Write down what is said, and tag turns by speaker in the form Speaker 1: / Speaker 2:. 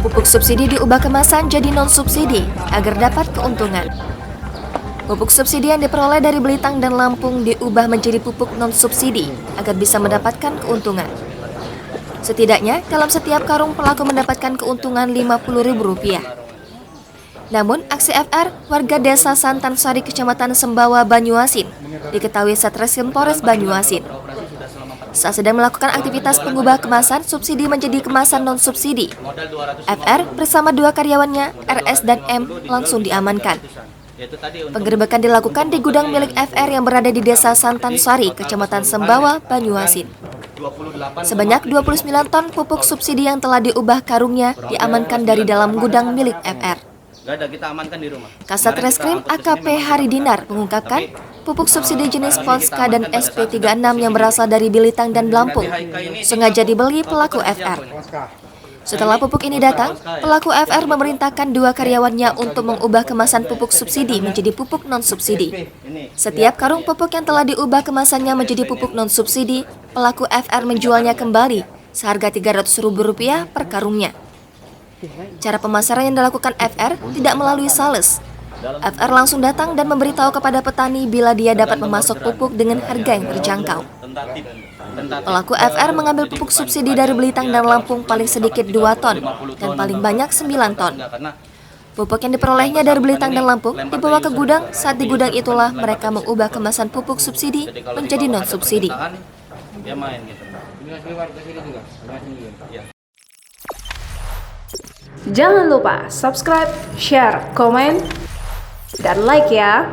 Speaker 1: Pupuk subsidi diubah kemasan jadi non-subsidi agar dapat keuntungan. Pupuk subsidi yang diperoleh dari Belitang dan Lampung diubah menjadi pupuk non-subsidi agar bisa mendapatkan keuntungan. Setidaknya, dalam setiap karung pelaku mendapatkan keuntungan Rp50.000. Namun, aksi FR, warga desa Santansari, Kecamatan Sembawa, Banyuasin, diketahui Satreskrim Polres Banyuasin. Saat sedang melakukan aktivitas pengubah kemasan subsidi menjadi kemasan non-subsidi, FR bersama dua karyawannya, RS dan M, langsung diamankan. Penggerebekan dilakukan di gudang milik FR yang berada di desa Santansari, Kecamatan Sembawa, Banyuasin. Sebanyak 29 ton pupuk subsidi yang telah diubah karungnya diamankan dari dalam gudang milik FR. Kasat Reskrim AKP Haridinar mengungkapkan, pupuk subsidi jenis Polska dan SP36 yang berasal dari Belitang dan Lampung sengaja dibeli pelaku FR. Setelah pupuk ini datang, pelaku FR memerintahkan dua karyawannya untuk mengubah kemasan pupuk subsidi menjadi pupuk non-subsidi. Setiap karung pupuk yang telah diubah kemasannya menjadi pupuk non-subsidi, pelaku FR menjualnya kembali seharga Rp300.000 per karungnya. Cara pemasaran yang dilakukan FR tidak melalui sales. FR langsung datang dan memberitahu kepada petani bila dia dapat memasok pupuk dengan harga yang terjangkau. Pelaku FR mengambil pupuk subsidi dari Belitang dan Lampung paling sedikit 2 ton dan paling banyak 9 ton. Pupuk yang diperolehnya dari Belitang dan Lampung dibawa ke gudang. Saat di gudang itulah mereka mengubah kemasan pupuk subsidi menjadi non-subsidi.
Speaker 2: Jangan lupa subscribe, share, komen, dan like ya.